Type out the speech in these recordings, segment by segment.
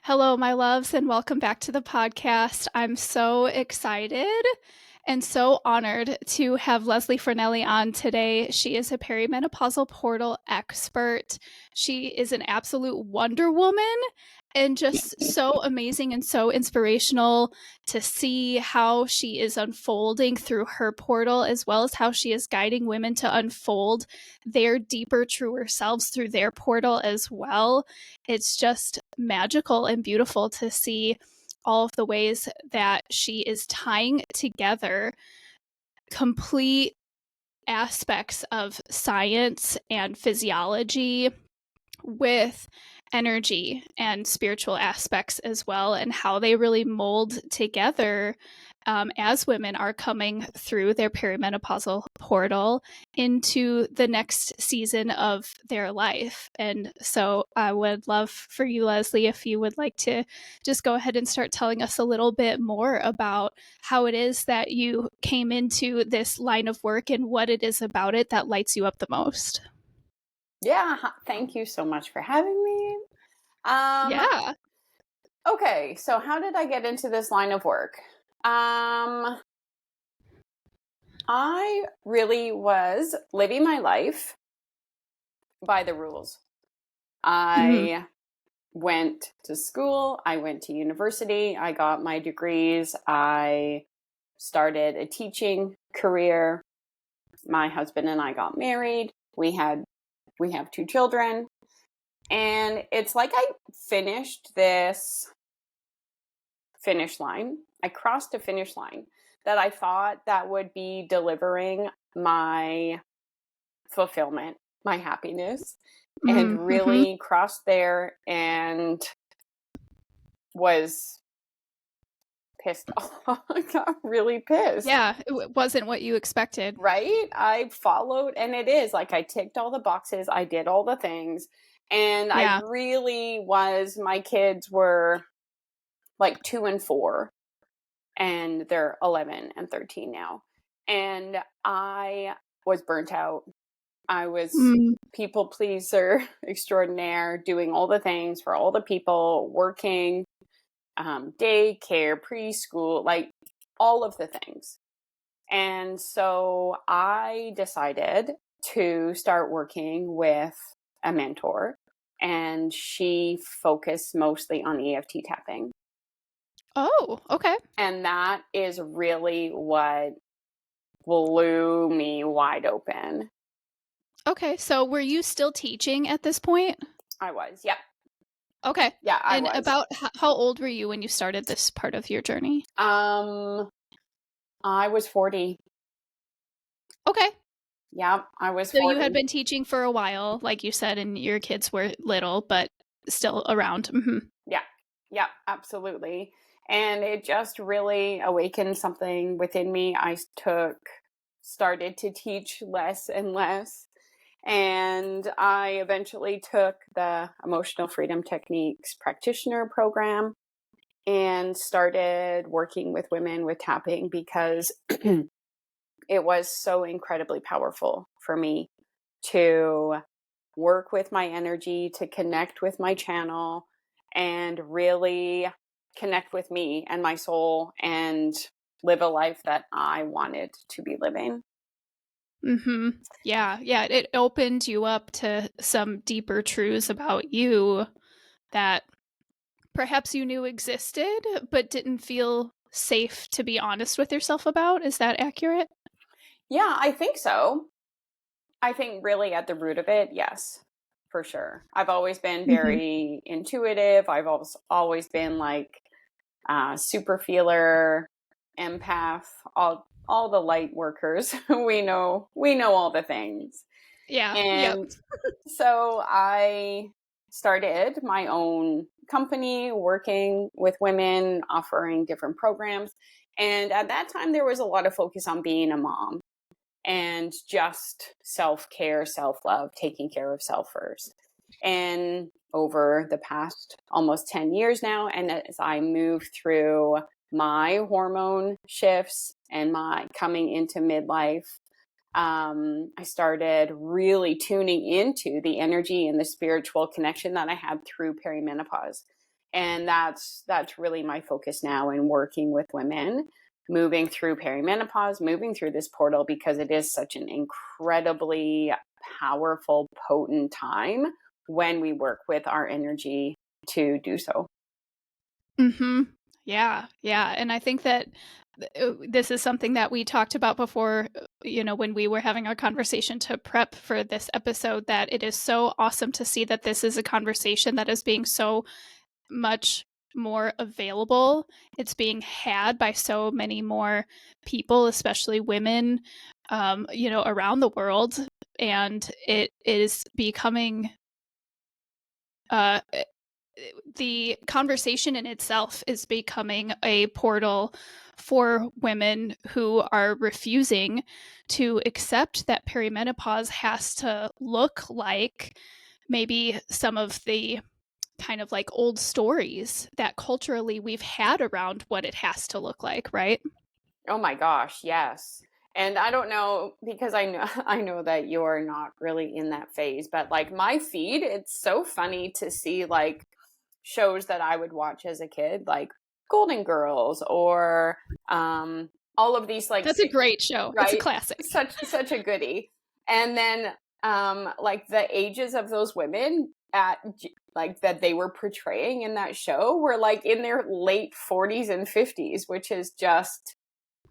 Hello, my loves, and welcome back to the podcast. I'm so excited and so honored to have Lesley Fornelli on today. She is a perimenopausal-portal expert. She is an absolute Wonder Woman and just so amazing and so inspirational to see how she is unfolding through her portal, as well as how she is guiding women to unfold their deeper, truer selves through their portal as well. It's just magical and beautiful to see all of the ways that she is tying together complete aspects of science and physiology with energy and spiritual aspects as well, and how they really mold together as women are coming through their perimenopausal portal into the next season of their life. And so I would love for you, Lesley, if you would like to just go ahead and start telling us a little bit more about how it is that you came into this line of work and what it is about it that lights you up the most. Yeah, thank you so much for having me. Yeah. Okay, so how did I get into this line of work? I really was living my life by the rules. I went to school, I went to university, I got my degrees, I started a teaching career. My husband and I got married. We have 2 children. And it's like I finished this finish line. I crossed a finish line that I thought that would be delivering my fulfillment, my happiness, and really crossed there and was pissed off. I got really pissed. Yeah, it wasn't what you expected. Right? I followed, and it is like I ticked all the boxes, I did all the things, and Yeah. I really was, my kids were like 2 and 4, and they're 11 and 13 now. And I was burnt out. I was people pleaser extraordinaire, doing all the things for all the people, working, daycare, preschool, like all of the things. And so I decided to start working with a mentor, and she focused mostly on EFT tapping. Oh, okay. And that is really what blew me wide open. Okay, so were you still teaching at this point? I was, yeah. Okay. Yeah, I And was. about how old were you when you started this part of your journey? I was 40. Okay. Yeah, I was So 40. you had been teaching for a while, like you said, and your kids were little, but still around. Yeah, absolutely. And it just really awakened something within me. I started to teach less and less. And I eventually took the Emotional Freedom Techniques practitioner program and started working with women with tapping because it was so incredibly powerful for me to work with my energy, to connect with my channel, and really connect with me and my soul and live a life that I wanted to be living. Yeah, it opened you up to some deeper truths about you that perhaps you knew existed, but didn't feel safe to be honest with yourself about. Is that accurate? Yeah, I think so. I think really at the root of it, yes, for sure. I've always been very intuitive. I've always been like super feeler, empath, all the light workers. we know all the things. Yeah. Yep. And so I started my own company working with women, offering different programs. And at that time, there was a lot of focus on being a mom and just self-care, self-love, taking care of self first. And over the past almost 10 years now, and as I move through my hormone shifts and my coming into midlife, I started really tuning into the energy and the spiritual connection that I had through perimenopause. And that's really my focus now in working with women, moving through perimenopause, moving through this portal, because it is such an incredibly powerful, potent time when we work with our energy to do so. Mm-hmm. Yeah. Yeah. And I think that this is something that we talked about before, when we were having our conversation to prep for this episode, that it is so awesome to see that this is a conversation that is being so much more available. It's being had by so many more people, especially women, around the world. And it is becoming, the conversation in itself is becoming a portal for women who are refusing to accept that perimenopause has to look like maybe some of the kind of like old stories that culturally we've had around what it has to look like, right? Oh my gosh, yes. And I don't know, because I know I know that you're not really in that phase, but like my feed, it's so funny to see like shows that I would watch as a kid, like Golden Girls or all of these like That's a great show. It's a right? classic. Such a goodie. And then like the ages of those women at like that they were portraying in that show were like in their late 40s and 50s, which is just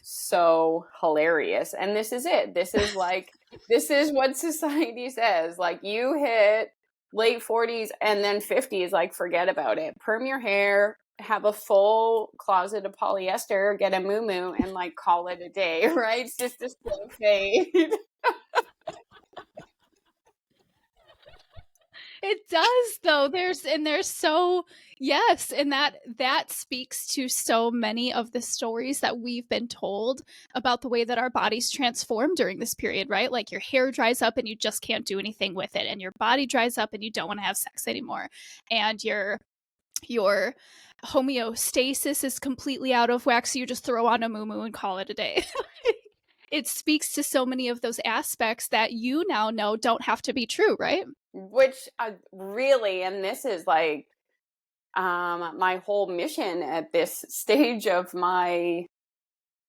so hilarious. And this is it. This is like this is what society says. Like you hit late 40s and then 50s, like forget about it. Perm your hair, have a full closet of polyester, get a moo and like call it a day, right? It's just a slow fade. It does though. There's so yes, and that speaks to so many of the stories that we've been told about the way that our bodies transform during this period, right? Like your hair dries up and you just can't do anything with it, and your body dries up and you don't want to have sex anymore, and your homeostasis is completely out of whack, so you just throw on a moo and call it a day. It speaks to so many of those aspects that you now know don't have to be true, right? Which really, and this is like my whole mission at this stage of my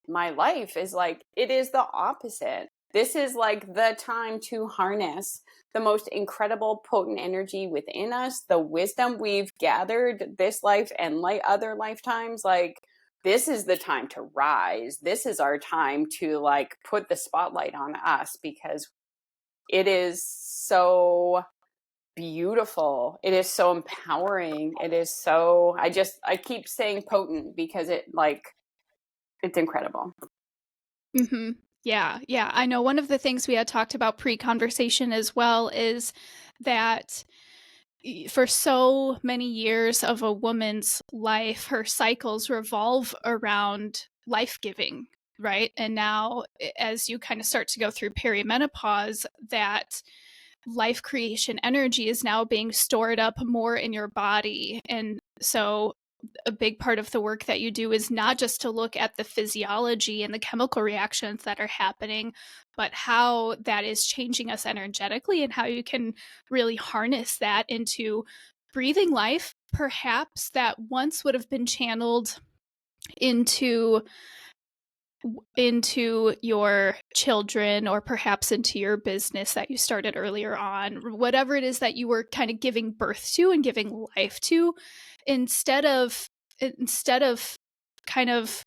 life is like it is the opposite. This is like the time to harness the most incredible potent energy within us, the wisdom we've gathered this life and like other lifetimes. Like this is the time to rise. This is our time to like put the spotlight on us, because it is so beautiful. It is so empowering. It is so I keep saying potent because it's incredible. Mm-hmm. Yeah, yeah. I know one of the things we had talked about pre-conversation as well is that for so many years of a woman's life, her cycles revolve around life giving, right? And now, as you kind of start to go through perimenopause, that life creation energy is now being stored up more in your body. And so a big part of the work that you do is not just to look at the physiology and the chemical reactions that are happening, but how that is changing us energetically and how you can really harness that into breathing life, perhaps that once would have been channeled into your children or perhaps into your business that you started earlier on, whatever it is that you were kind of giving birth to and giving life to, instead of kind of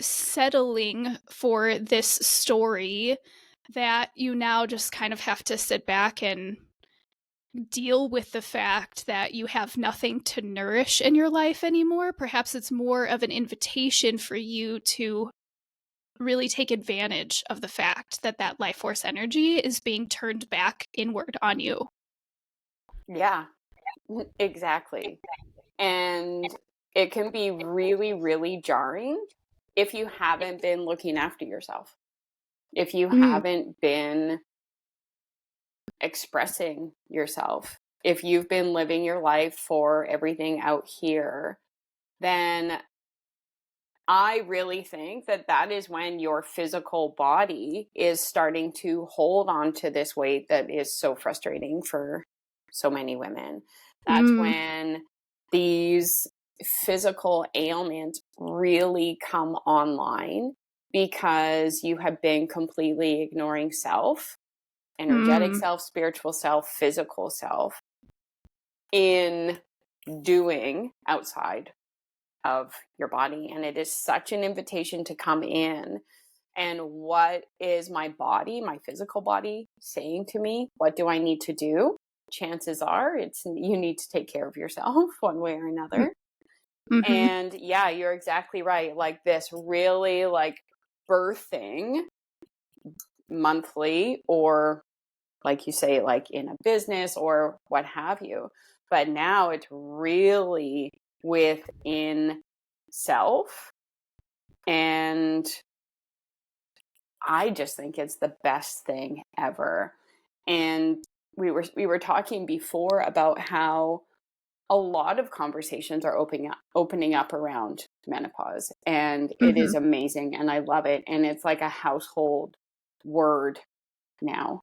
settling for this story that you now just kind of have to sit back and deal with the fact that you have nothing to nourish in your life anymore. Perhaps it's more of an invitation for you to really take advantage of the fact that that life force energy is being turned back inward on you. Yeah, exactly. And it can be really, really jarring if you haven't been looking after yourself, if you Mm. haven't been expressing yourself, if you've been living your life for everything out here, then I really think that that is when your physical body is starting to hold on to this weight that is so frustrating for so many women. That's Mm. when these physical ailments really come online because you have been completely ignoring self, energetic self, spiritual self, physical self, in doing outside of your body. And it is such an invitation to come in. And what is my body, my physical body, saying to me? What do I need to do? Chances are it's you need to take care of yourself one way or another. And yeah, you're exactly right. Like this really like birthing monthly, or like you say, like in a business or what have you. But now it's really within self. And I just think it's the best thing ever. And we were talking before about how a lot of conversations are opening up around menopause, and it is amazing, and I love it. And it's like a household word now,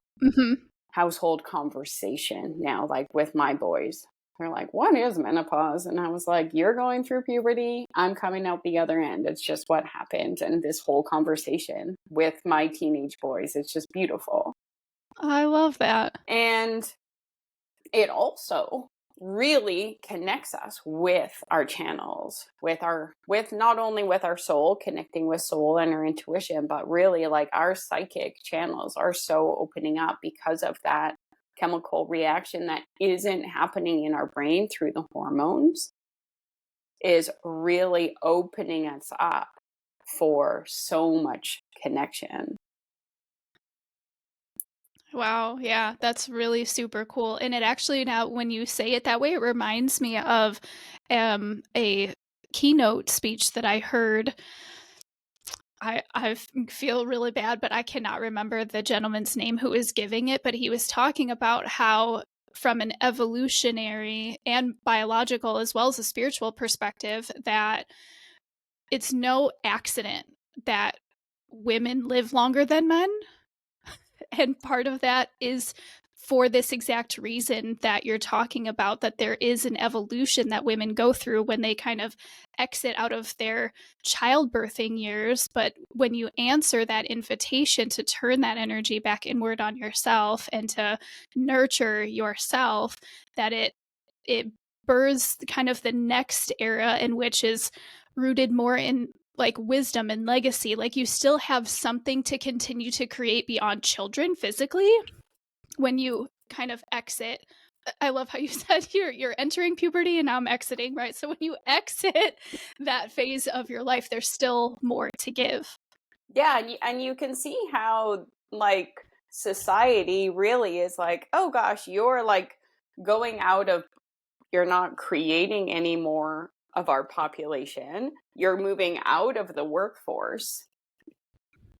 household conversation now, like with my boys. They're like, what is menopause? And I was like, you're going through puberty. I'm coming out the other end. It's just what happened. And this whole conversation with my teenage boys, it's just beautiful. I love that. And it also really connects us with our channels, with not only with our soul, connecting with soul and our intuition, but really like our psychic channels are so opening up because of that chemical reaction that isn't happening in our brain through the hormones, is really opening us up for so much connection. Wow, yeah, that's really super cool. And it actually, now when you say it that way, it reminds me of a keynote speech that I heard. I feel really bad, but I cannot remember the gentleman's name who was giving it, but he was talking about how from an evolutionary and biological as well as a spiritual perspective, that it's no accident that women live longer than men. And part of that is for this exact reason that you're talking about, that there is an evolution that women go through when they kind of exit out of their childbirthing years. But when you answer that invitation to turn that energy back inward on yourself and to nurture yourself, that it births kind of the next era, in which is rooted more in like wisdom and legacy. Like you still have something to continue to create beyond children physically when you kind of exit. I love how you said you're entering puberty and now I'm exiting, right? So when you exit that phase of your life, there's still more to give. Yeah, and you can see how like society really is like, oh gosh, you're like going out of, you're not creating any more of our population. You're moving out of the workforce.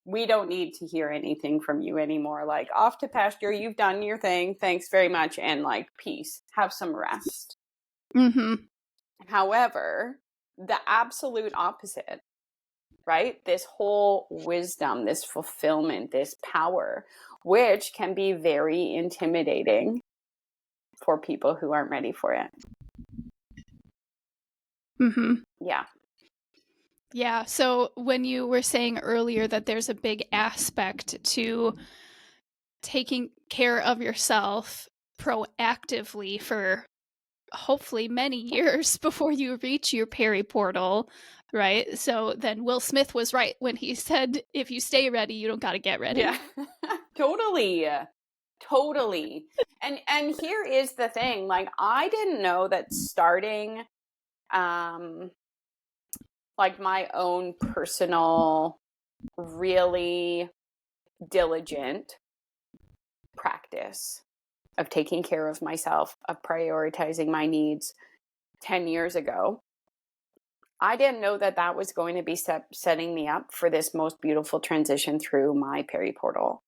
We don't need to hear anything from you anymore. Like, off to pasture, you've done your thing. Thanks very much. And like, peace. Have some rest. However, the absolute opposite, right? This whole wisdom, this fulfillment, this power, which can be very intimidating for people who aren't ready for it. Yeah. Yeah. So when you were saying earlier that there's a big aspect to taking care of yourself proactively for hopefully many years before you reach your peri-portal, right? So then Will Smith was right when he said, if you stay ready, you don't got to get ready. Yeah. Totally. And here is the thing, like, I didn't know that starting like my own personal really diligent practice of taking care of myself, of prioritizing my needs 10 years ago, I didn't know that that was going to be setting me up for this most beautiful transition through my peri-portal.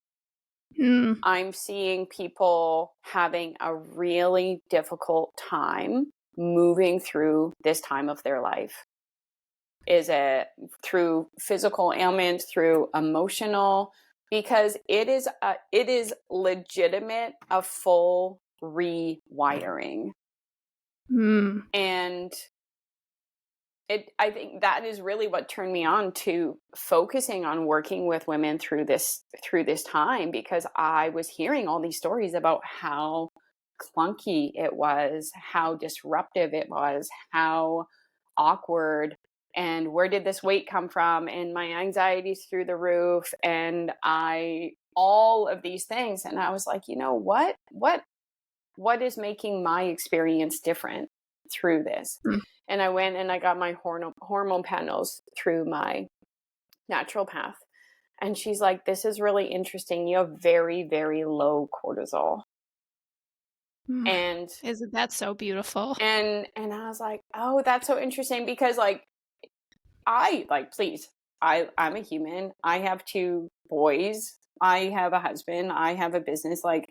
I'm seeing people having a really difficult time moving through this time of their life. Is it through physical ailments, through emotional, because it is legitimate, a full rewiring. And I think that is really what turned me on to focusing on working with women through this time, because I was hearing all these stories about how clunky it was, how disruptive it was, how awkward, and where did this weight come from, and my anxiety's through the roof, and all of these things. And I was like, you know what is making my experience different through this? And I went and I got my hormone panels through my natural path. And she's like, this is really interesting. You have very, very low cortisol. And isn't that so beautiful? And I was like, oh, that's so interesting, because I'm a human. I have 2 boys. I have a husband. I have a business. Like,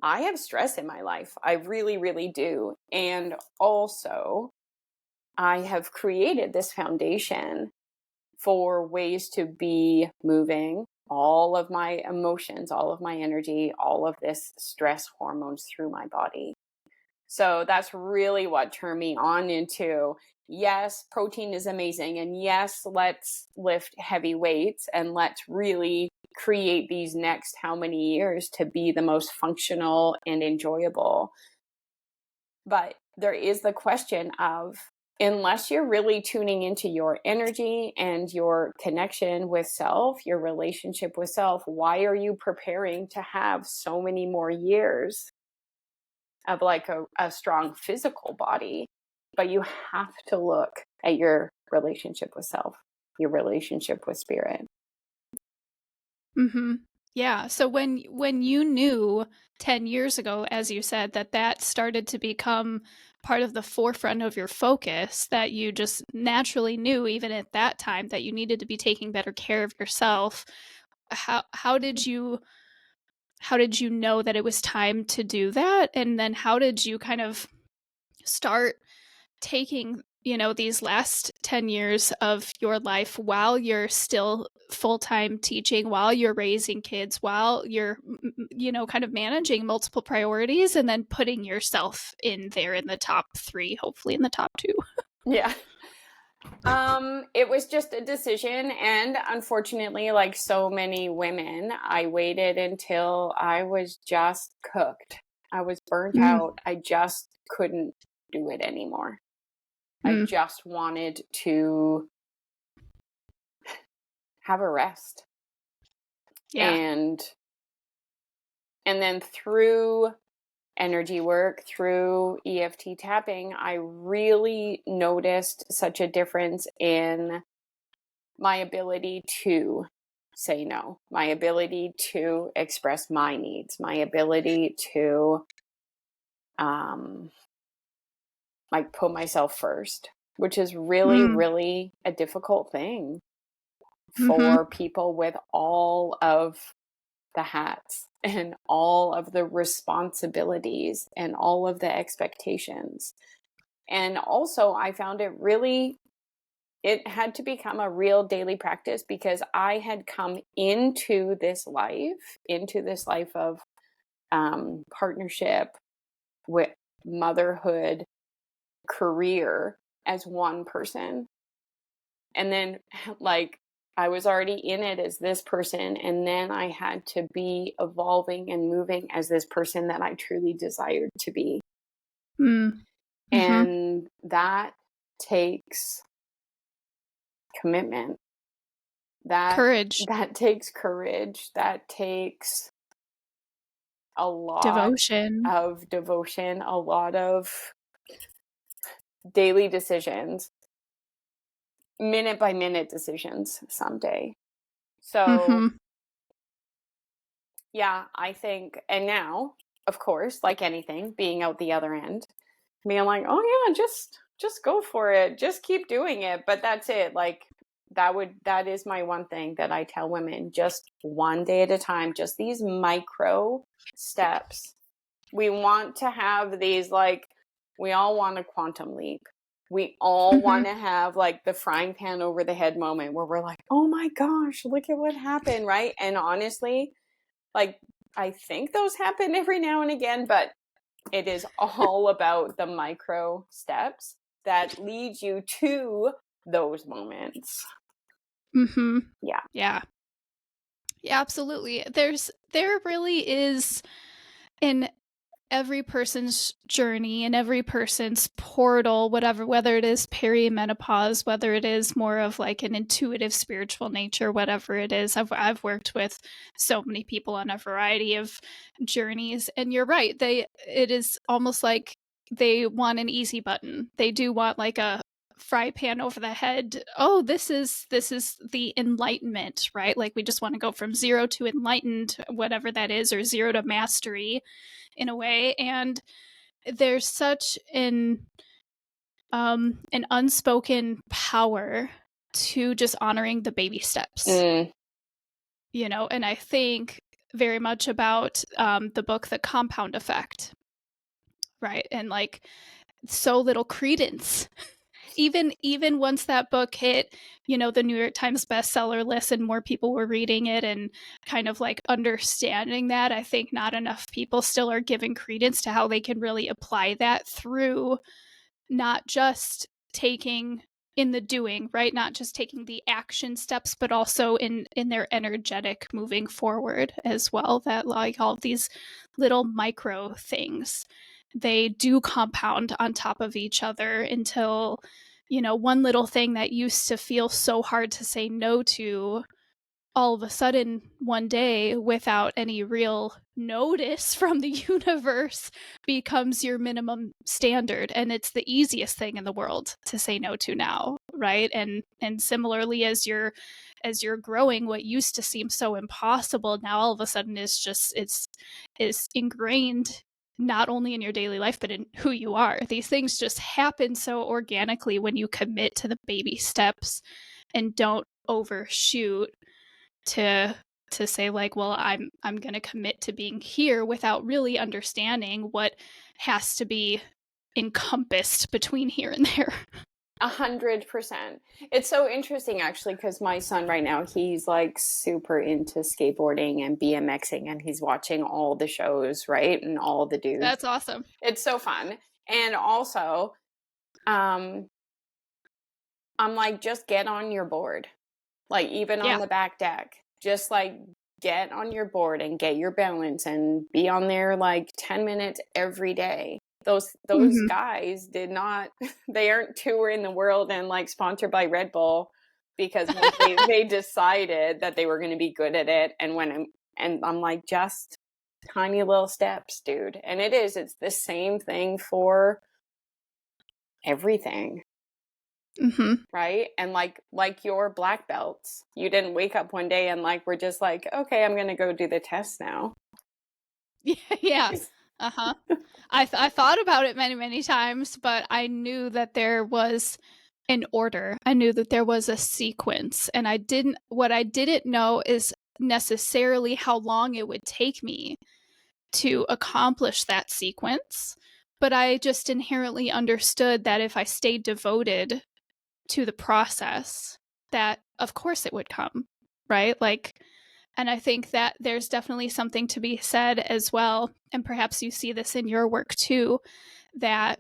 I have stress in my life. I really, really do. And also, I have created this foundation for ways to be moving all of my emotions, all of my energy, all of this stress hormones through my body. So that's really what turned me on into, yes, protein is amazing. And yes, let's lift heavy weights, and let's really create these next how many years to be the most functional and enjoyable. But there is the question of, unless you're really tuning into your energy and your connection with self, your relationship with self, why are you preparing to have so many more years of like a strong physical body? But you have to look at your relationship with self, your relationship with spirit. Yeah. So when you knew 10 years ago, as you said, that started to become part of the forefront of your focus, that you just naturally knew even at that time that you needed to be taking better care of yourself, how did you know that it was time to do that? And then how did you kind of start taking, these last 10 years of your life while you're still full-time teaching, while you're raising kids, while you're, kind of managing multiple priorities, and then putting yourself in there in the top 3, hopefully in the top 2? Yeah. It was just a decision. And unfortunately, like so many women, I waited until I was just cooked. I was burnt out. I just couldn't do it anymore. I just wanted to have a rest. Yeah. And then through energy work, through EFT tapping, I really noticed such a difference in my ability to say no, my ability to express my needs, my ability to like put myself first, which is really, really a difficult thing for people with all of the hats and all of the responsibilities and all of the expectations. And also, I found it had to become a real daily practice, because I had come into this life of partnership, with motherhood, career, as one person. And then, like, I was already in it as this person, and then I had to be evolving and moving as this person that I truly desired to be. And that takes commitment. Courage. That takes courage. That takes a lot Devotion. of devotion, a lot of daily decisions, minute by minute decisions someday. So yeah, I think, and now, of course, like anything, being out the other end, being like, oh yeah, just go for it. Just keep doing it. But that's it. Like, that is my one thing that I tell women, just one day at a time, just these micro steps. We want to have these, like, we all want a quantum leap. We all want to have like the frying pan over the head moment where we're like, oh my gosh, look at what happened, right? And honestly, like, I think those happen every now and again, but It is all about the micro steps that lead you to those moments. Mm-hmm. Yeah. Yeah. Yeah, absolutely. There really is in every person's journey and every person's portal, whether it is perimenopause, whether it is more of like an intuitive spiritual nature, whatever it is. I've worked with so many people on a variety of journeys, and you're right. It is almost like they want an easy button. They do want like a fry pan over the head. Oh, this is the enlightenment, right? Like we just want to go from 0 to enlightened, whatever that is, or 0 to mastery in a way. And there's such an unspoken power to just honoring the baby steps, you know. And I think very much about the book The Compound Effect, right? And like so little credence even once that book hit, you know, the New York Times bestseller list and more people were reading it and kind of like understanding that, I think not enough people still are giving credence to how they can really apply that through not just taking in the doing, right? Not just taking the action steps, but also in their energetic moving forward as well. That like all of these little micro things, they do compound on top of each other until, you know, one little thing that used to feel so hard to say no to, all of a sudden one day without any real notice from the universe becomes your minimum standard, and it's the easiest thing in the world to say no to now, right? And similarly, as you're growing, what used to seem so impossible now all of a sudden is ingrained not only in your daily life but in who you are. These things just happen so organically when you commit to the baby steps and don't overshoot to say like, well, I'm going to commit to being here without really understanding what has to be encompassed between here and there. 100%. It's so interesting actually, because my son right now, he's like super into skateboarding and BMXing, and he's watching all the shows, right? And all the dudes. That's awesome. It's so fun. And also, I'm like, just get on your board. Like even on the back deck, just like get on your board and get your balance and be on there like 10 minutes every day. Those guys did not, they aren't touring the world and like sponsored by Red Bull because they decided that they were going to be good at it. And I'm like, just tiny little steps, dude. And it's the same thing for everything. Right? And like your black belts, you didn't wake up one day and like we're just like, okay, I'm gonna go do the test now. Yeah. I thought about it many times, but I knew that there was an order. I knew that there was a sequence, and what I didn't know is necessarily how long it would take me to accomplish that sequence. But I just inherently understood that if I stayed devoted to the process, that of course it would come, right? Like, and I think that there's definitely something to be said as well, and perhaps you see this in your work too, that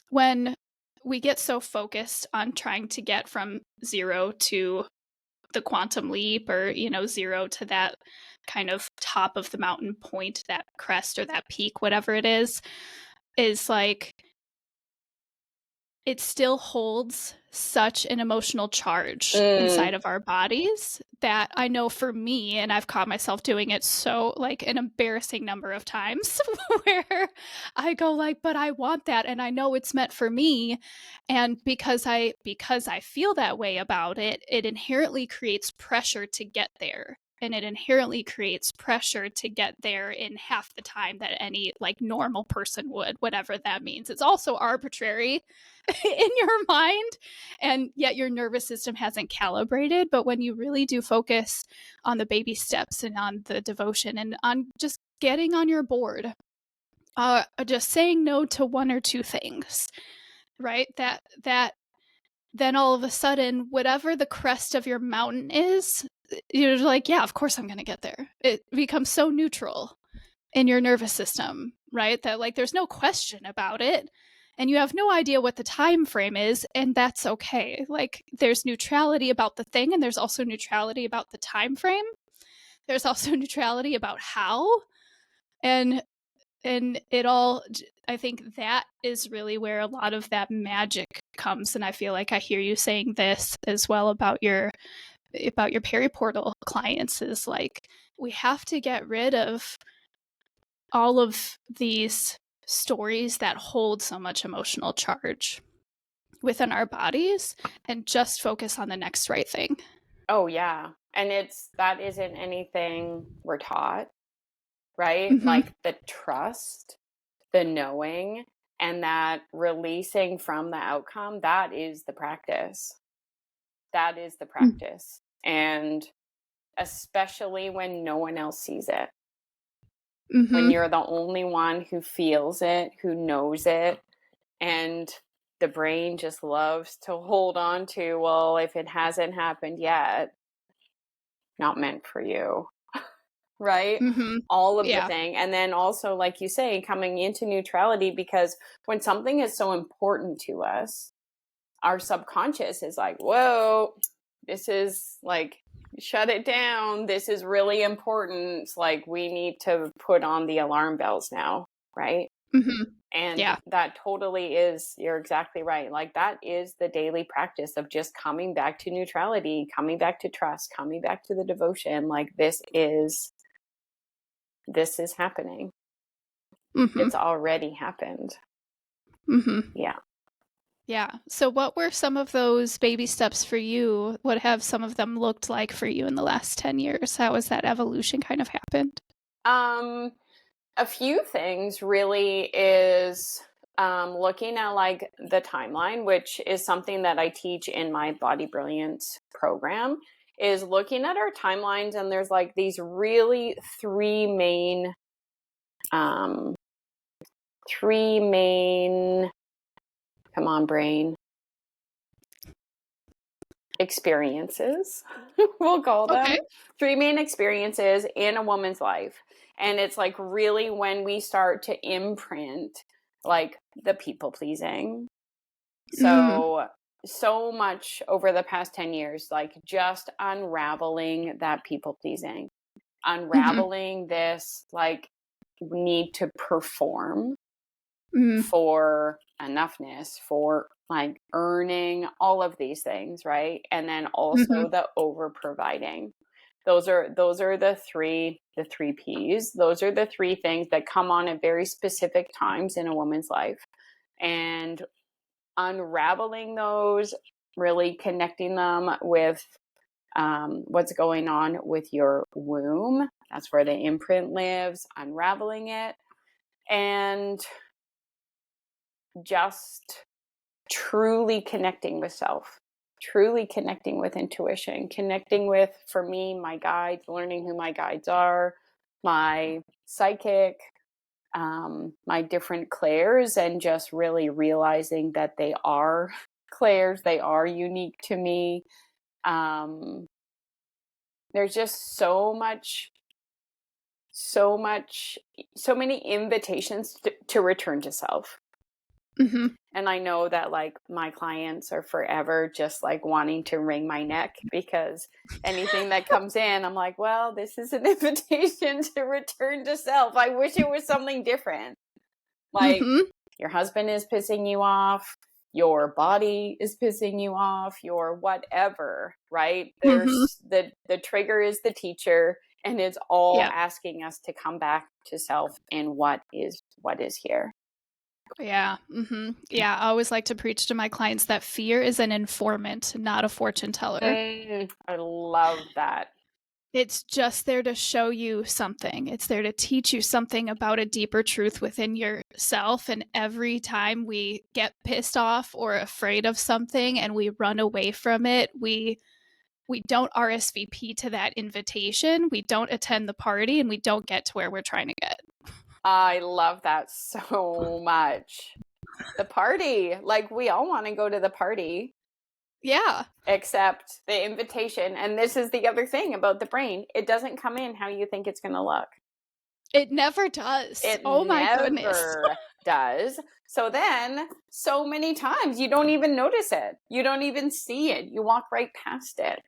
when we get so focused on trying to get from 0 to the quantum leap, or, you know, 0 to that kind of top of the mountain point, that crest or that peak, whatever it is like, it still holds such an emotional charge inside of our bodies that I know for me, and I've caught myself doing it so like an embarrassing number of times where I go like, but I want that and I know it's meant for me. And because I feel that way about it, it inherently creates pressure to get there. And it inherently creates pressure to get there in half the time that any like normal person would, whatever that means. It's also arbitrary in your mind, and yet your nervous system hasn't calibrated. But when you really do focus on the baby steps and on the devotion and on just getting on your board, just saying no to one or two things, right? That then all of a sudden, whatever the crest of your mountain is, you're like, yeah, of course I'm going to get there. It becomes so neutral in your nervous system. right? That like there's no question about it. And you have no idea what the time frame is, and that's okay. Like there's neutrality about the thing, and there's also neutrality about the time frame. There's also neutrality about how. And it all, I think that is really where a lot of that magic comes. And I feel like I hear you saying this as well about your periportal clients, is like we have to get rid of all of these stories that hold so much emotional charge within our bodies and just focus on the next right thing. Oh yeah. And that isn't anything we're taught, right? Mm-hmm. Like the trust, the knowing, and that releasing from the outcome, that is the practice. That is the practice. And especially when no one else sees it. Mm-hmm. When you're the only one who feels it, who knows it, and the brain just loves to hold on to, well, if it hasn't happened yet, not meant for you, right? Mm-hmm. All of the Yeah. thing. And then also, like you say, coming into neutrality, because when something is so important to us, our subconscious is like, whoa, this is like, shut it down. This is really important. Like, we need to put on the alarm bells now, right? Mm-hmm. And Yeah. that totally is, you're exactly right. Like that is the daily practice of just coming back to neutrality, coming back to trust, coming back to the devotion. Like this is happening. Mm-hmm. It's already happened. Mm-hmm. Yeah. Yeah. So what were some of those baby steps for you? What have some of them looked like for you in the last 10 years? How has that evolution kind of happened? A few things really is looking at like the timeline, which is something that I teach in my Body Brilliance program, is looking at our timelines. And there's like these really three main, come on, brain, experiences, we'll call them. Okay. Three main experiences in a woman's life. And it's like really when we start to imprint like the people pleasing. Mm-hmm. So much over the past 10 years, like just unraveling that people pleasing, Mm-hmm. unraveling this like need to perform Mm-hmm. for enoughness, for like earning all of these things, right? And then also the over providing. Those are the three P's. Those are the three things that come on at very specific times in a woman's life. And unraveling those, really connecting them with what's going on with your womb. That's where the imprint lives, unraveling it. And just truly connecting with self, truly connecting with intuition, connecting with, for me, my guides, learning who my guides are, my psychic, my different clairs, and just really realizing that they are clairs, they are unique to me. There's just so many invitations to return to self. Mm-hmm. And I know that like my clients are forever just like wanting to wring my neck, because anything that comes in, I'm like, well, this is an invitation to return to self. I wish it was something different. Like Mm-hmm. your husband is pissing you off, your body is pissing you off, your whatever, right? Mm-hmm. There's the trigger is the teacher, and it's all Yeah. asking us to come back to self and what is here. Yeah. Mm-hmm. Yeah. I always like to preach to my clients that fear is an informant, not a fortune teller. I love that. It's just there to show you something. It's there to teach you something about a deeper truth within yourself. And every time we get pissed off or afraid of something and we run away from it, we don't RSVP to that invitation. We don't attend the party, and we don't get to where we're trying to get. I love that so much. The party, like we all want to go to the party. Yeah. Except the invitation, and this is the other thing about the brain, it doesn't come in how you think it's going to look. It never does. It Oh my goodness. never does. So then, so many times you don't even notice it. You don't even see it. You walk right past it.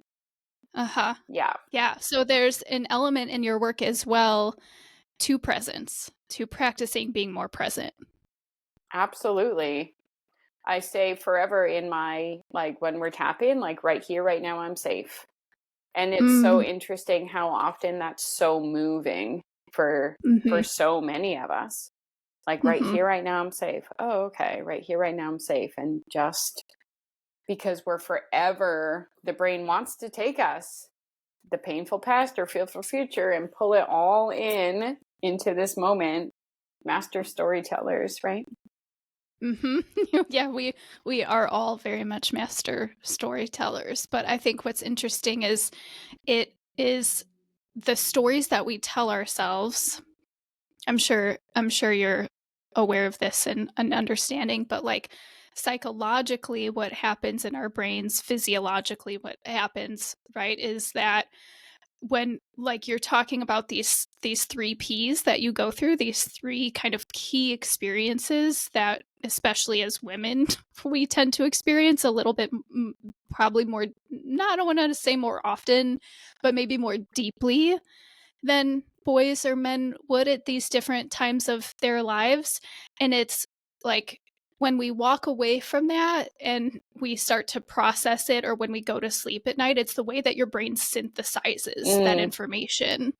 Uh-huh. Yeah, Yeah. So there's an element in your work as well to presence, to practicing being more present. absolutely. I say forever in my, like, when we're tapping, like right here, right now, I'm safe. And it's so Mm, interesting how often that's so moving for mhm, so many of us. Like right mhm. here, right now, I'm safe. Oh, okay. Right here, right now, I'm safe. And just because we're forever, the brain wants to take us, the painful past or fearful future, and pull it all in into this moment. Master storytellers, right? Mhm. Yeah, we are all very much master storytellers, but I think what's interesting is it is the stories that we tell ourselves. I'm sure you're aware of this and understanding, but like psychologically what happens in our brains, physiologically what happens, right, is that when like you're talking about these 3 Ps that you go through, these 3 kind of key experiences that especially as women we tend to experience a little bit probably more, not, I don't want to say more often, but maybe more deeply than boys or men would at these different times of their lives. And it's like when we walk away from that and we start to process it, or when we go to sleep at night, it's the way that your brain synthesizes that Mm, information,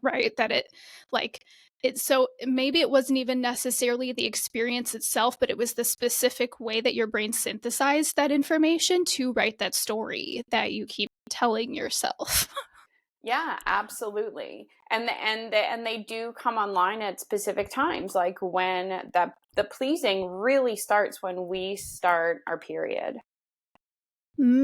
right? That it like it's so maybe it wasn't even necessarily the experience itself, but it was the specific way that your brain synthesized that information to write that story that you keep telling yourself. yeah, absolutely. And they do come online at specific times, like when the pleasing really starts when we start our period.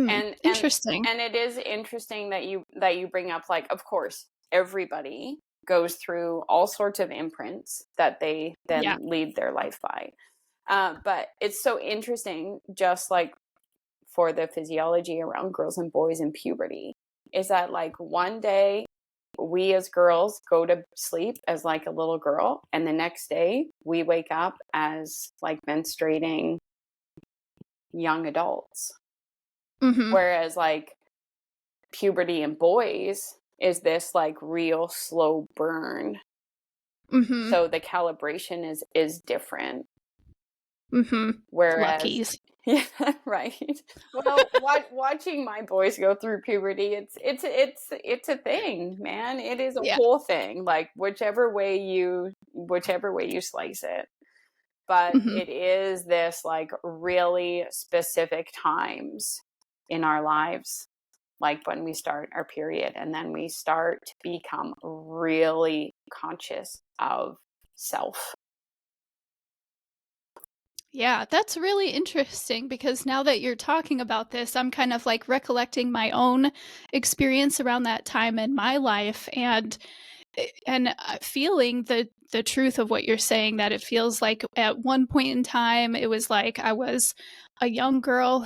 and and Interesting. and it is interesting that you bring up, like, of course everybody goes through all sorts of imprints that they Yeah. then lead their life by, but it's so interesting, just like for the physiology around girls and boys in puberty, is that like one day we as girls go to sleep as like a little girl, and the next day we wake up as like menstruating young adults. Mhm. Whereas like puberty in boys is this like real slow burn. Mhm. So the calibration is different. Mhm. Whereas, Luckies. yeah, right. Well, watching my boys go through puberty, it's a thing, man. It is a Yeah. whole thing. Like whichever way you slice it. But Mhm. it is this like really specific times in our lives, like when we start our period, and then we start to become really conscious of self. Yeah, that's really interesting because now that you're talking about this, I'm kind of like recollecting my own experience around that time in my life, and feeling the truth of what you're saying, that it feels like at one point in time it was like I was a young girl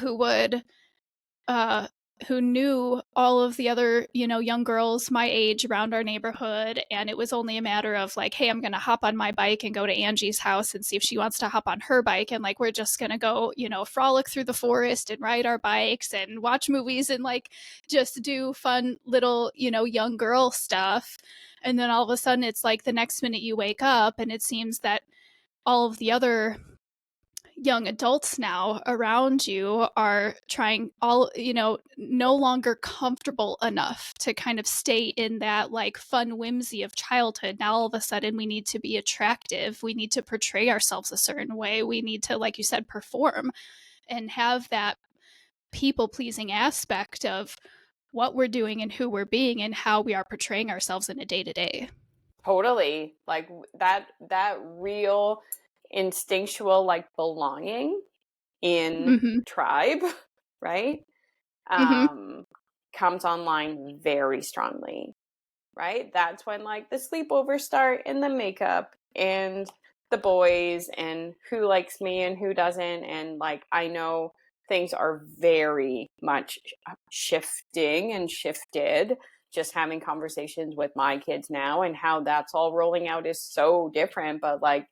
uh who knew all of the other, young girls my age around our neighborhood, and it was only a matter of like, hey, I'm going to hop on my bike and go to Angie's house and see if she wants to hop on her bike, and like we're just going to go, frolic through the forest and ride our bikes and watch movies and like just do fun little, young girl stuff. And then all of a sudden it's like the next minute you wake up and it seems that all of the other young adults now around you are trying all, no longer comfortable enough to kind of stay in that like fun whimsy of childhood. Now all of a sudden we need to be attractive, we need to portray ourselves a certain way, we need to, like you said, perform and have that people pleasing aspect of what we're doing and who we're being and how we are portraying ourselves in a day to day. Totally. Like that real instinctual like belonging in Mhm. tribe, right? Mhm. Um comes online very strongly, right? That's when like the sleepovers start, and the makeup, and the boys, and who likes me and who doesn't. And like I know things are very much shifting and shifted just having conversations with my kids now and how that's all rolling out is so different. But like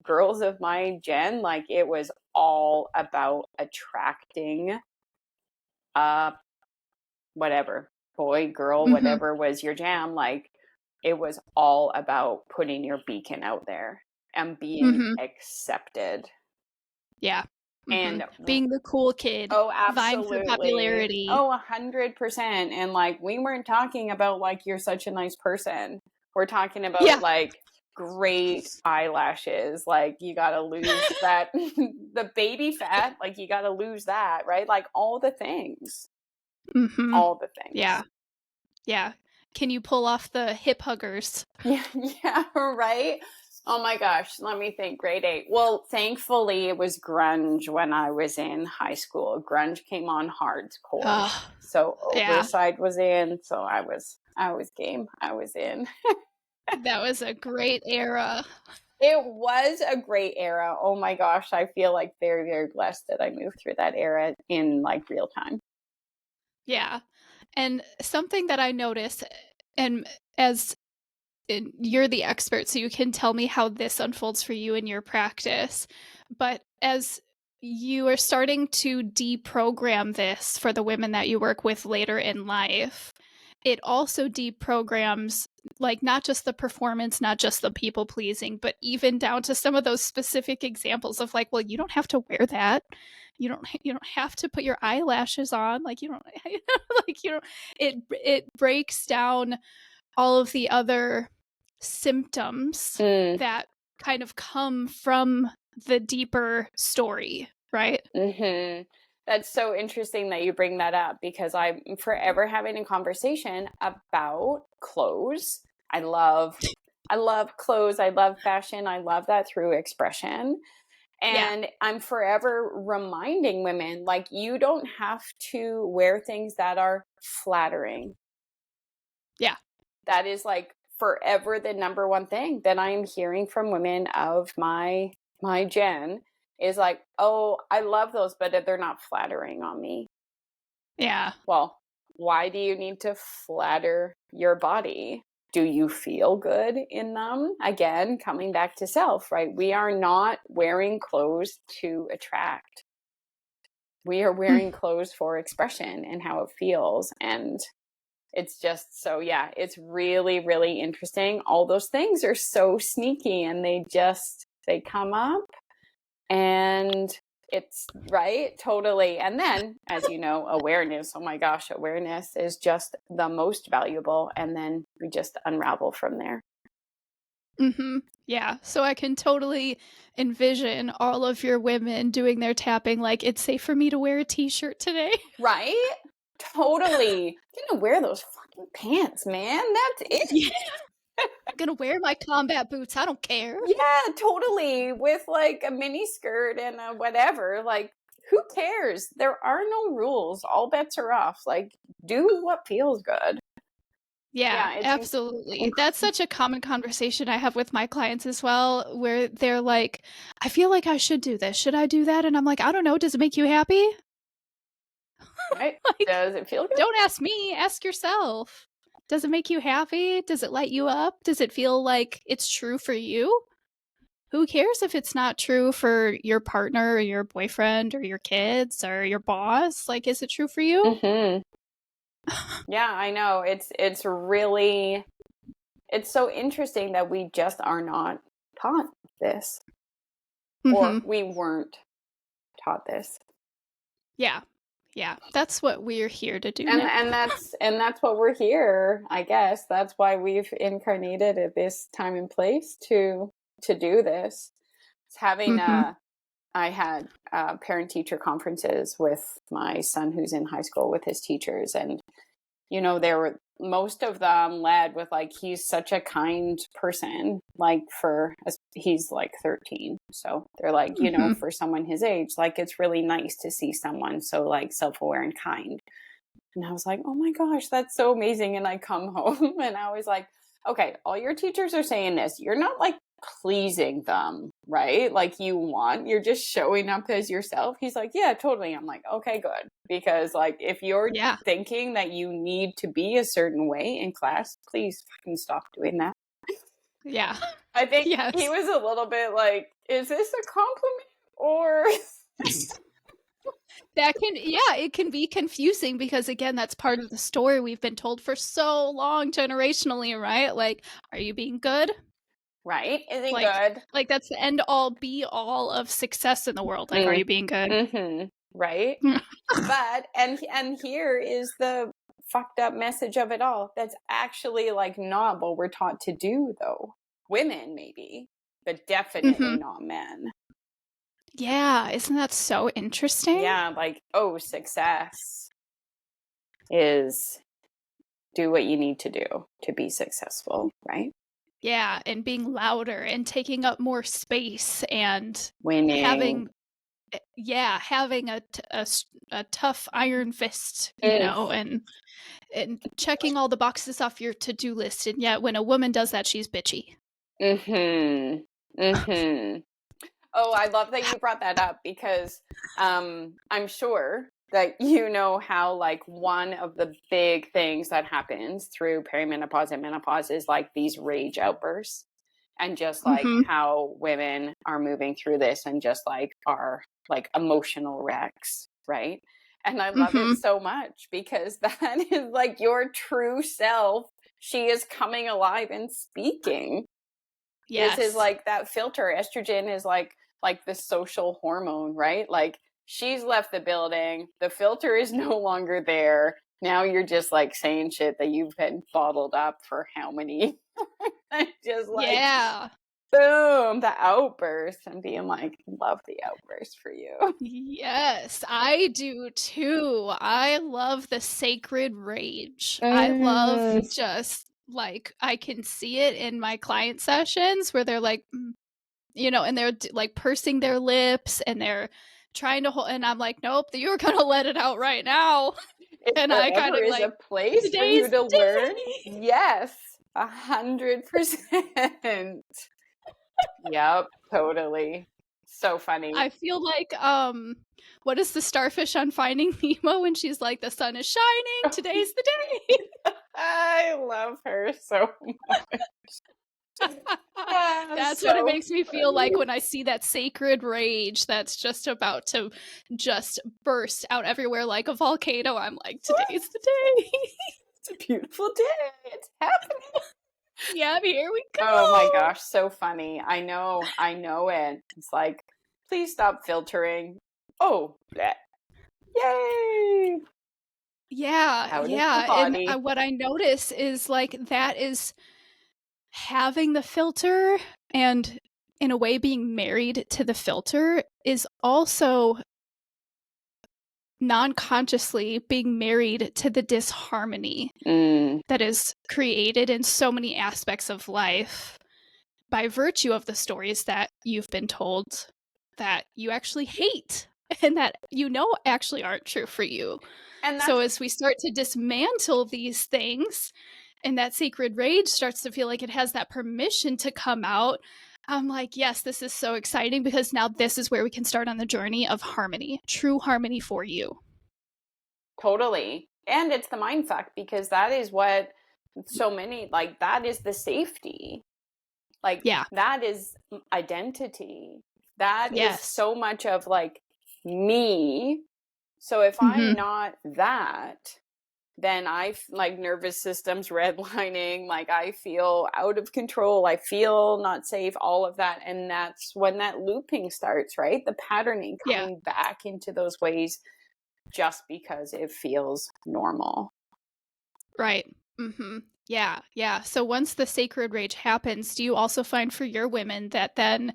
girls of my gen, like it was all about attracting whatever, boy, girl, whatever was your jam. Like it was all about putting your beacon out there and being accepted. Yeah. And being the cool kid. oh, vying for absolutely. popularity. Oh, 100%. And like, we weren't talking about like, you're such a nice person. We're talking about like great eyelashes. Like you got to lose that, the baby fat, like you got to lose that, right? Like all the things, all the things. Yeah. Yeah. Can you pull off the hip huggers? Yeah. Yeah. Right. Oh my gosh, let me think. Grade 8. Well, thankfully it was grunge when I was in high school. Grunge came on hardcore. So Overside was in, so I was game. I was in. That was a great era. It was a great era. Oh my gosh, I feel like very, very blessed that I moved through that era in like real time. Yeah. And something that I noticed, and you're the expert, so you can tell me how this unfolds for you in your practice. But as you are starting to deprogram this for the women that you work with later in life, it also deprograms like not just the performance, not just the people pleasing, but even down to some of those specific examples of like, well, you don't have to wear that. You don't have to put your eyelashes on. Like you don't like you don't it breaks down all of the other symptoms that kind of come from the deeper story, right? That's so interesting that you bring that up because I'm forever having a conversation about clothes. I love clothes. I love fashion. I love that through expression. And I'm forever reminding women, like, you don't have to wear things that are flattering. Yeah. That is like forever the number one thing that I'm hearing from women of my gen is like, oh, I love those, but they're not flattering on me. Yeah. Well, why do you need to flatter your body? Do you feel good in them? Again, coming back to self, right? We are not wearing clothes to attract. We are wearing clothes for expression and how it feels. And it's just so, yeah, it's really, really interesting. All those things are so sneaky and they come up and it's right. Totally. And then, as you know, awareness, oh my gosh, awareness is just the most valuable. And then we just unravel from there. Yeah. So I can totally envision all of your women doing their tapping like, it's safe for me to wear a t-shirt today. Right? Totally. I'm gonna wear those fucking pants, man. That's it. Yeah. I'm gonna wear my combat boots. I don't care. Yeah, totally. With like a mini skirt and a whatever. Like, who cares? There are no rules. All bets are off. Like, do what feels good. Yeah, absolutely. That's such a common conversation I have with my clients as well, where they're like, I feel like I should do this. Should I do that? And I'm like, I don't know. Does it make you happy? Right? Like, does it feel good? Don't ask me. Ask yourself. Does it make you happy? Does it light you up? Does it feel like it's true for you? Who cares if it's not true for your partner or your boyfriend or your kids or your boss? Like, is it true for you? Yeah, I know. It's really, it's so interesting that we just are not taught this. Or we weren't taught this. Yeah. Yeah. That's what we're here to do and now. and that's what we're here, I guess. That's why we've incarnated at this time and place to do this. It's having I had parent teacher conferences with my son who's in high school with his teachers, and you know, there were most of them led with like, he's such a kind person, like he's like 13. So they're like, you know, for someone his age, like it's really nice to see someone so like self-aware and kind. And I was like, oh my gosh, that's so amazing. And I come home and I was like, okay, all your teachers are saying this. You're not like pleasing them, right? Like you're just showing up as yourself. He's like, yeah, totally. I'm like, okay, good. Because like, if you're Yeah. thinking that you need to be a certain way in class, please fucking stop doing that. Yeah. I think Yes. he was a little bit like, is this a compliment or? It can be confusing because again, that's part of the story we've been told for so long generationally, right? Like, are you being good? Right? Is it Like good? like that's the end all be all of success in the world. Like, are you being good? Mm-hmm. Right? But and here is the fucked up message of it all. That's actually like not what we're taught to do though. Women maybe, but definitely Mhm. not men. Yeah, isn't that so interesting? Yeah, like, oh, success is do what you need to do to be successful, right? Yeah, and being louder and taking up more space and Winning. having having a tough iron fist, Mm. and checking all the boxes off your to-do list, and yet when a woman does that, she's bitchy. Mhm. Mhm. Oh, I love that you brought that up because I'm sure that you know how like one of the big things that happens through perimenopause and menopause is like these rage outbursts, and just like Mhm. how women are moving through this and just like are like emotional wrecks, right? And I love it Mhm. so much because that is like your true self. She is coming alive and speaking. This is Yes. like that filter. Estrogen is like the social hormone, right? Like she's left the building, the filter is no longer there. Now you're just like saying shit that you've been bottled up for how many just like Yeah. boom, the outburst, and being like, love the outburst for you. Yes, I do too. I love the sacred rage. I love Mm. just like I can see it in my client sessions where they're like, and they're like pursing their lips and they're trying to hold, and I'm like, nope, you're gonna let it out right now. If And there I kind ever of is a like, place for you today's to the learn, day. yes, 100%. Yep, totally. So funny. I feel like, what is the starfish on Finding Nemo when she's like, the sun is shining, today's the day. I love her so much. Ah, That's what it so makes me feel like funny. when I see that sacred rage that's just about to just burst out everywhere like a volcano. I'm like, today's the day. It's a beautiful day. It's happening. Yeah, here we Oh my go. gosh, so funny. I know it. It's like, please stop filtering. Oh, bleh. Yay! Yeah, Out of the yeah. And body. what I notice is like that is having the filter and in a way being married to the filter is also non-consciously being married to the disharmony Mm, that is created in so many aspects of life by virtue of the stories that you've been told that you actually hate and that actually aren't true for you. and So that's as we start to dismantle these things and that sacred rage starts to feel like it has that permission to come out, I'm like, yes, this is so exciting because now this is where we can start on the journey of harmony, true harmony for you. totally. And it's the mind fuck because that is what so many like that is the safety. Like Yeah. that is identity. That is Yes. so much of like me. So if I'm Mhm. not that, then like nervous system's redlining, like I feel out of control, I feel not safe, all of that. And that's when that looping starts, right? The patterning Yeah. coming back into those ways just because it feels normal. Right. Mhm. Yeah, yeah. So once the sacred rage happens, do you also find for your women that then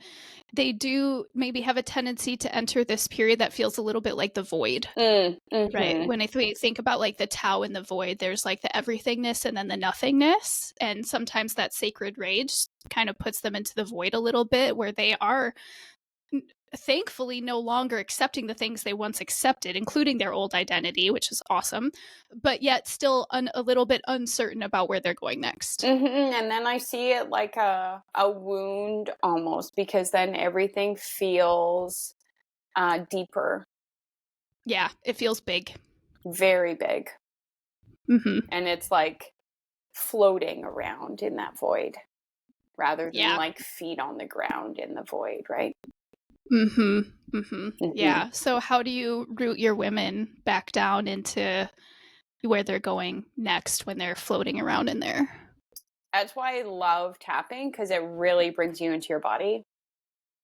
they do maybe have a tendency to enter this period that feels a little bit like the void, right? Mm-hmm. When we think about like the Tao and the void, there's like the everythingness and then the nothingness. And sometimes that sacred rage kind of puts them into the void a little bit where they are thankfully no longer accepting the things they once accepted, including their old identity, which is awesome, but yet still a little bit uncertain about where they're going next. And then I see it like a wound almost, because then everything feels deeper. Yeah, it feels big. Very big. Mm-hmm. And it's like floating around in that void rather than like feet on the ground in the void, right? Mm-hmm. Mm-hmm. Yeah. So how do you root your women back down into where they're going next when they're floating around in there? That's why I love tapping, because it really brings you into your body.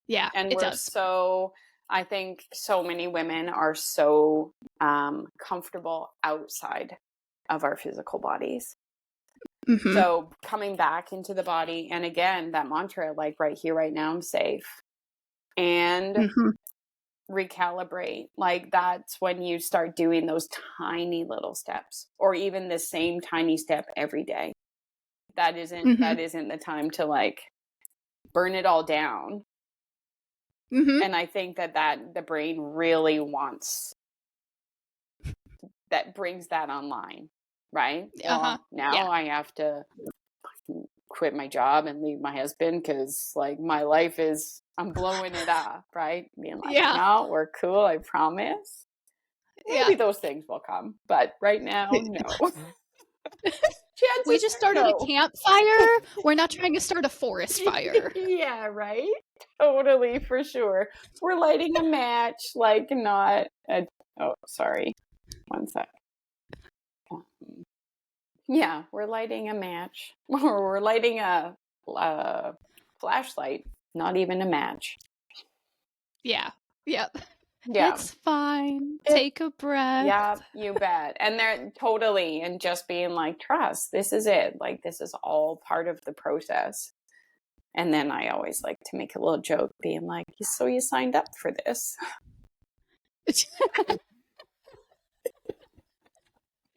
Yeah, And it does. I think so many women are so comfortable outside of our physical bodies. Mm-hmm. So coming back into the body, and again, that mantra, like right here, right now, I'm safe. And recalibrate. Like that's when you start doing those tiny little steps, or even the same tiny step every day. That isn't the time to like burn it all down. And I think that the brain really wants that, brings that online, right? Well, now I have to quit my job and leave my husband because like my life is, I'm blowing it up, right? Being like, no, we're cool, I promise. Maybe those things will come, but right now, no. We just started a campfire. We're not trying to start a forest fire. Yeah, right? Totally, for sure. We're lighting a match, like not a, oh, sorry. One sec. Yeah, we're lighting a match. Or we're lighting a flashlight, not even a match. Yeah. Yep. Yeah. It's fine. Take a breath. Yeah, you bet. And they're totally, and just being like, trust, this is it. Like, this is all part of the process. And then I always like to make a little joke being like, so you signed up for this.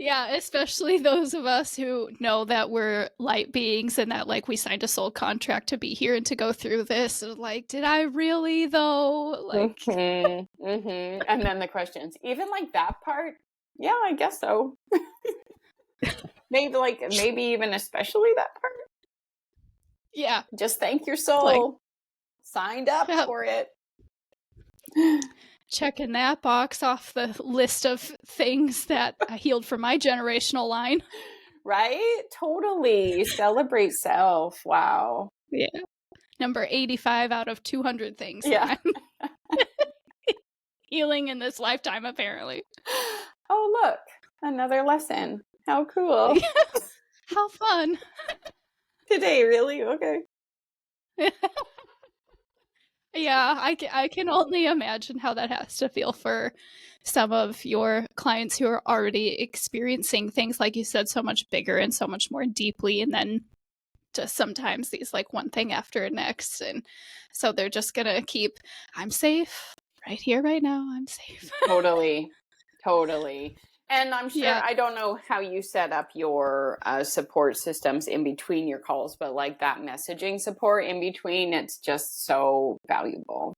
Yeah, especially those of us who know that we're light beings and that like we signed a soul contract to be here and to go through this. Like, did I really though? Like, and then the questions, even like that part. Yeah, I guess so. maybe even especially that part. Yeah. Just thank your soul. Like, signed up for it. Checking that box off the list of things that I healed from my generational line. Right? Totally. Celebrate self. Wow. Yeah. Number 85 out of 200 things. Yeah. Healing in this lifetime, apparently. Oh, look. Another lesson. How cool. How fun. Today, really? Okay. Yeah, I can only imagine how that has to feel for some of your clients who are already experiencing things, like you said, so much bigger and so much more deeply, and then just sometimes these like one thing after next. And so they're just gonna keep, I'm safe right here, right now, I'm safe. Totally. And I'm sure, I don't know how you set up your support systems in between your calls, but like that messaging support in between, it's just so valuable.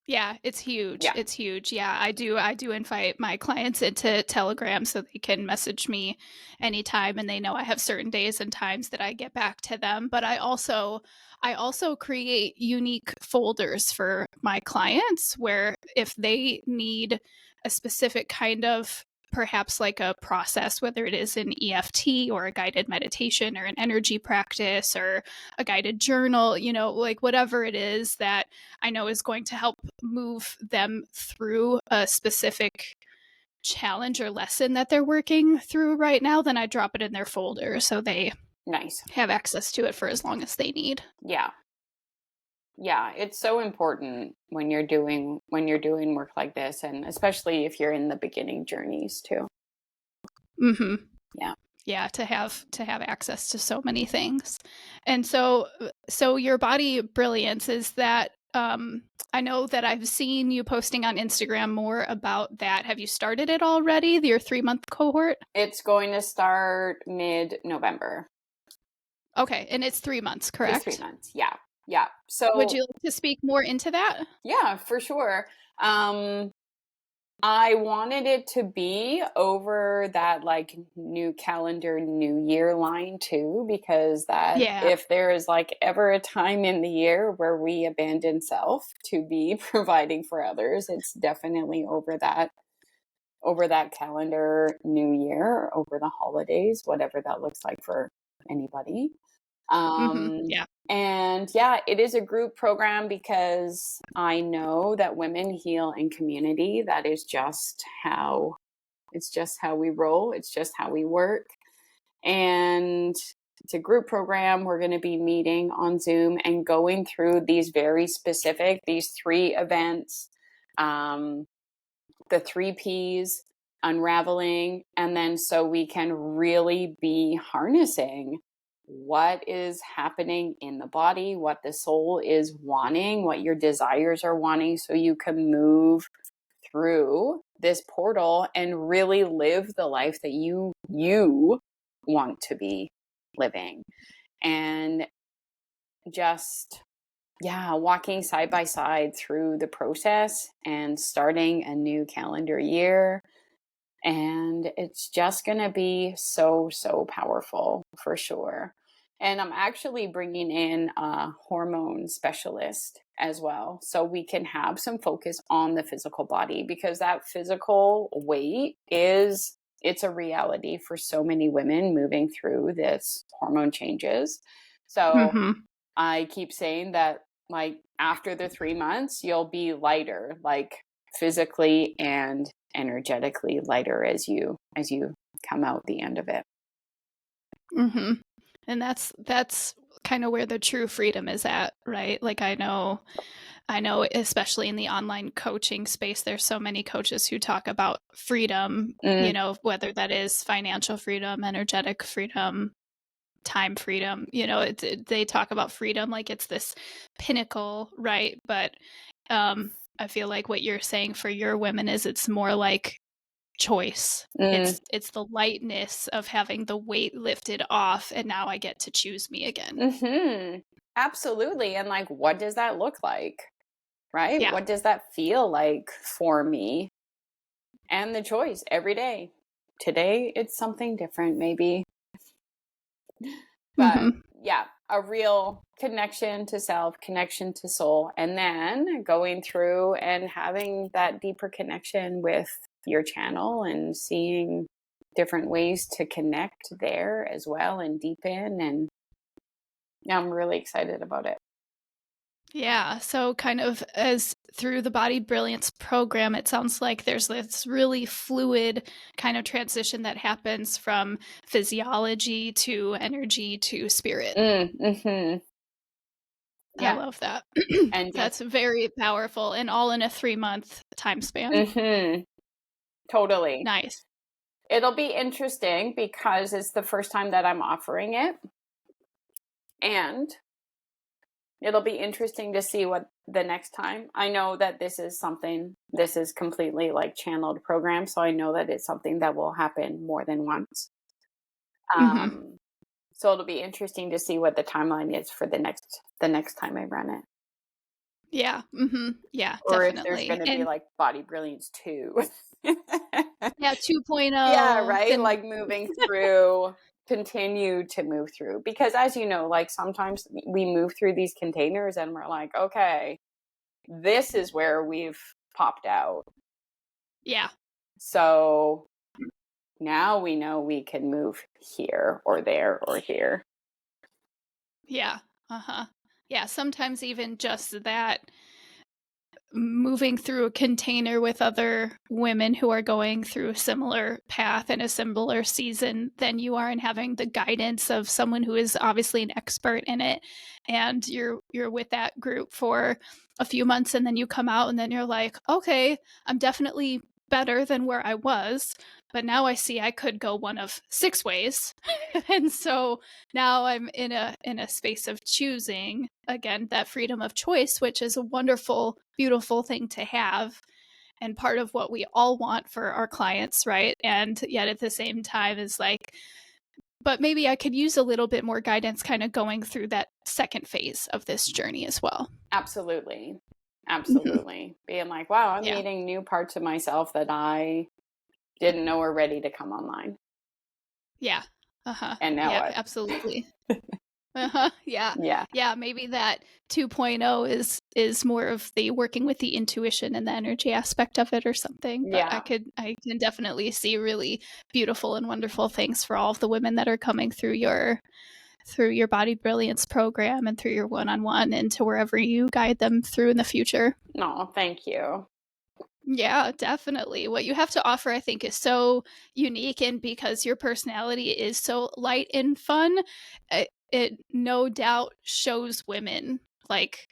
Yeah, it's huge. It's huge. Yeah, I do invite my clients into Telegram so they can message me anytime, and they know I have certain days and times that I get back to them. But I also create unique folders for my clients where if they need a specific kind of, perhaps like a process, whether it is an EFT or a guided meditation or an energy practice or a guided journal, like whatever it is that I know is going to help move them through a specific challenge or lesson that they're working through right now, then I drop it in their folder so they have access to it for as long as they need. Yeah, it's so important when you're doing work like this, and especially if you're in the beginning journeys too. Yeah, to have access to so many things. And so your body brilliance is that, I know that I've seen you posting on Instagram more about that. Have you started it already, your 3-month cohort? It's going to start mid-November. Okay, and it's 3 months, correct? It's 3 months, yeah. Yeah. Would So you like to speak more into that? yeah, for sure. I wanted it to be over that like new calendar, new year line too, because that Yeah. if there is like ever a time in the year where we abandon self to be providing for others, it's definitely over that calendar new year, over the holidays, whatever that looks like for anybody. Um, Yeah. and yeah, it is a group program because I know that women heal in community. That is just how we roll. It's just how we work. And it's a group program. We're going to be meeting on Zoom and going through these 3 events, um, the 3 Ps, unraveling, and then so we can really be harnessing what is happening in the body, what the soul is wanting, what your desires are wanting, so you can move through this portal and really live the life that you want to be living. And just walking side by side through the process and starting a new calendar year. And it's just going to be so, so powerful for sure. And I'm actually bringing in a hormone specialist as well. So we can have some focus on the physical body, because that physical weight it's a reality for so many women moving through this hormone changes. So I keep saying that, like, after the 3 months, you'll be lighter, like physically and energetically lighter as you come out the end of it. And that's kind of where the true freedom is at, right? Like I know especially in the online coaching space, there's so many coaches who talk about freedom, Mm, whether that is financial freedom, energetic freedom, time freedom, they talk about freedom like it's this pinnacle, right? But I feel like what you're saying for your women is it's more like choice. mm, It's the lightness of having the weight lifted off, and now I get to choose me again. mm-hmm. Absolutely. And like, what does that look like? Right? Yeah. What does that feel like for me? And the choice every day. Today, it's something different, maybe. But hmm yeah, a real connection to self, connection to soul, and then going through and having that deeper connection with your channel and seeing different ways to connect there as well and deepen. And yeah, I'm really excited about it. Yeah. So, kind of as through the Body Brilliance program, it sounds like there's this really fluid kind of transition that happens from physiology to energy to spirit. Mm-hmm. I Yeah. love that. And just, That's very powerful and all in a 3-month time span. mm-hmm, totally. Nice. It'll be interesting because it's the first time that I'm offering it. And it'll be interesting to see what the next time. I know that this is completely like channeled program. So I know that it's something that will happen more than once. hmm Um, so it'll be interesting to see what the timeline is for the next time I run it. Yeah. Yeah, Or if there's going definitely. to be And like Body Brilliance 2. yeah, Yeah, 2.0, right? then Like moving through, continue to move through. Because as you know, like sometimes we move through these containers and we're like, okay, this is where we've popped out. yeah. So now we know we can move here or there or here. Yeah. Uh-huh. Yeah, sometimes even just that moving through a container with other women who are going through a similar path and a similar season than you are, and having the guidance of someone who is obviously an expert in it, and you're with that group for a few months and then you come out and then you're like, okay, I'm definitely better than where I was, but now I see I could go one of 6 ways. And so now I'm in a space of choosing again, that freedom of choice, which is a wonderful, beautiful thing to have, and part of what we all want for our clients, right? And yet at the same time is like but maybe I could use a little bit more guidance kind of going through that second phase of this journey as well. Absolutely. Mhm. Absolutely. Being like, wow, I'm Yeah. meeting new parts of myself that I didn't know were ready to come online. Yeah. Uh-huh. And now Yeah, what? absolutely. Uh-huh. Yeah. Yeah. Yeah, maybe that 2.0 is more of the working with the intuition and the energy aspect of it or something, but Yeah. I can definitely see really beautiful and wonderful things for all of the women that are coming through your Body Brilliance program and through your one-on-one and to wherever you guide them through in the future. No, thank you. Yeah, definitely. What you have to offer, I think, is so unique, and because your personality is so light and fun, it no doubt shows women like,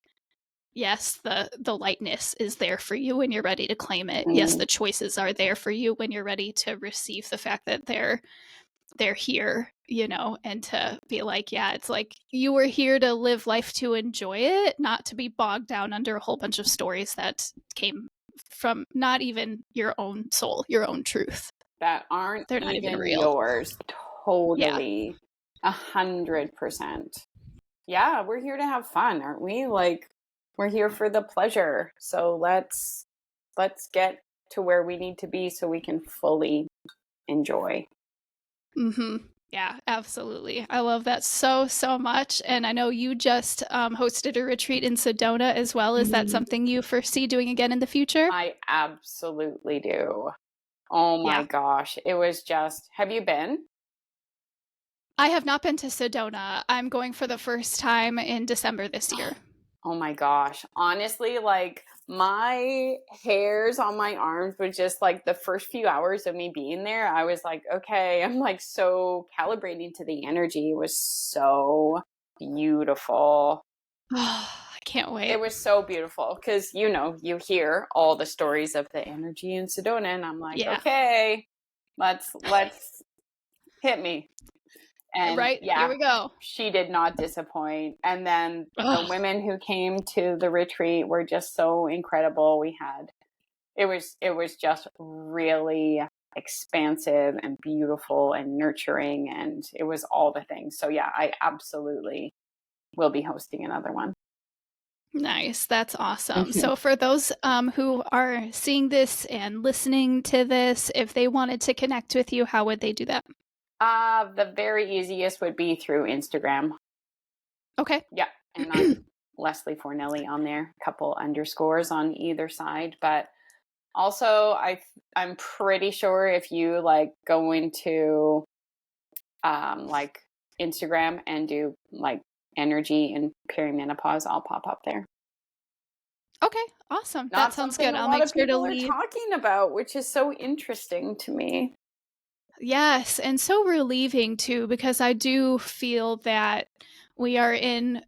yes, the lightness is there for you when you're ready to claim it. Yes, Mm, the choices are there for you when you're ready to receive the fact that they're here, you know, and to be like, yeah, it's like you were here to live life to enjoy it, not to be bogged down under a whole bunch of stories that came from not even your own soul, your own truth. that aren't They're not even even real. yours. Yeah. Totally. 100%. Yeah, we're here to have fun, aren't we? Like, we're here for the pleasure. So let's get to where we need to be so we can fully enjoy. Mhm. Yeah, absolutely. I love that so, so much. And I know you just hosted a retreat in Sedona as well. Is that Mhm. something you foresee doing again in the future? I absolutely do. Oh my Yeah. gosh. It was just, have you been? I have not been to Sedona. I'm going for the first time in December this year. Oh my gosh. Honestly, like my hairs on my arms were just like the first few hours of me being there. I was like, okay, I'm like so calibrating to the energy. It was so beautiful. I can't It wait. was so beautiful because, you know, you hear all the stories of the energy in Sedona, and I'm like, Yeah. okay, let's hit me. And Right? Here yeah, we go. she did not disappoint. And then the Ugh. women who came to the retreat were just so incredible. We had it was just really expansive and beautiful and nurturing, and it was all the things. So yeah, I absolutely will be hosting another one. Nice. That's awesome. Mhm. So, for those who are seeing this and listening to this, if they wanted to connect with you, how would they do that? The very easiest would be through Instagram. Okay. Yeah, and I'm Lesley Fornelli on there, couple underscores on either side. But also, I'm pretty sure if you like go into like Instagram and do like energy and perimenopause, I'll pop up there. Okay. Awesome. That Not sounds something good. a I'll lot make of sure to people are leave. talking about, which is so interesting to me. Yes. And so relieving too, because I do feel that we are in,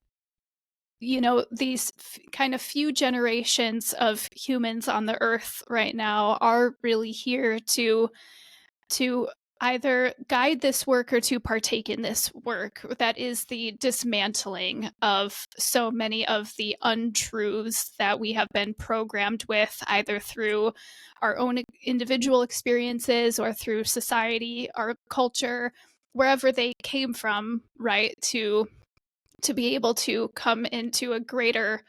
you know, these kind of few generations of humans on the earth right now are really here to either guide this work or to partake in this work that is the dismantling of so many of the untruths that we have been programmed with either through our own individual experiences or through society, our culture, wherever they came from, right? To be able to come into a greater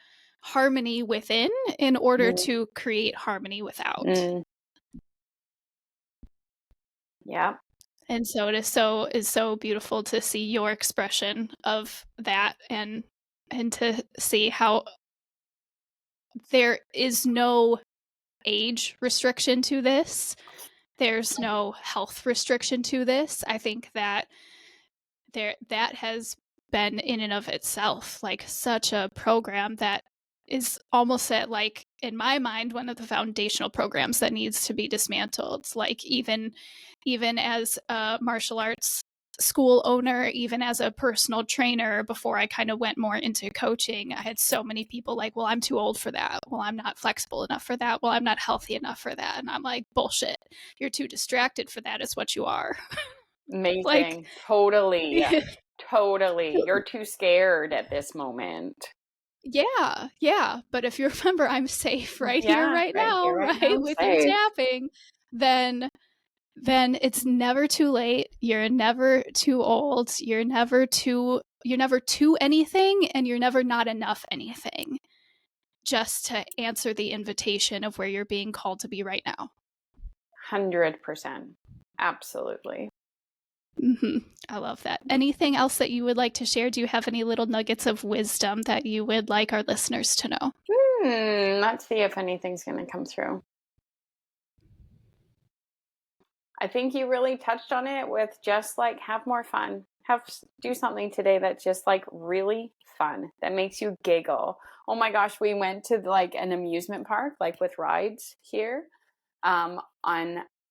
harmony within in order Mm, to create harmony without. mm, yeah. And so it is so beautiful to see your expression of that and to see how there is no age restriction to this. There's no health restriction to this. I think that that has been in and of itself like such a program that is almost at like in my mind one of the foundational programs that needs to be dismantled. Like even as a martial arts school owner, even as a personal trainer, before I kind of went more into coaching, I had so many people like, well, I'm too old for that, well, I'm not flexible enough for that, well, I'm not healthy enough for that. And I'm like, bullshit, you're too distracted for that is what you are. Like Amazing. Totally. Totally. You're too scared at this moment. yeah, yeah, but if you remember I'm safe right here, Yeah, right right now, here, right right, now, with your safe. tapping, then then it's never too late. You're never too old. You're never too anything, and you're never not enough anything, just to answer the invitation of where you're being called to be right now. 100%. Absolutely. I love that. Anything else that you would like to share? Do you have any little nuggets of wisdom that you would like our listeners to know? Let's see if anything's going to come through. I think you really touched on it with just like have more fun. Do something today that's just like really fun, that makes you giggle. Oh my gosh, we went to like an amusement park, like with rides here.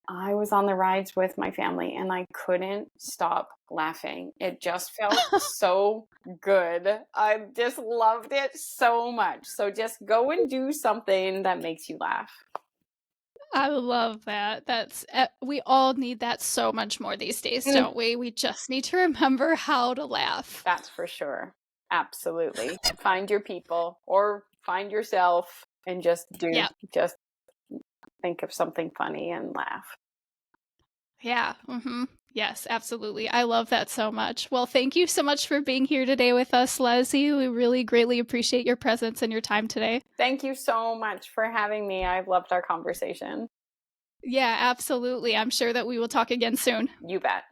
I was on the rides with my family and I couldn't stop laughing. It just felt so good. I just loved it so much. So just go and do something that makes you laugh. I love that. We all need that so much more these days, don't we? We just need to remember how to laugh. That's for sure. Absolutely. Find your people or find yourself and just think of something funny and laugh. Yeah. Yes, absolutely. I love that so much. Well, thank you so much for being here today with us, Lesley. We really greatly appreciate your presence and your time today. Thank you so much for having me. I've loved our conversation. Yeah, absolutely. I'm sure that we will talk again soon. You bet.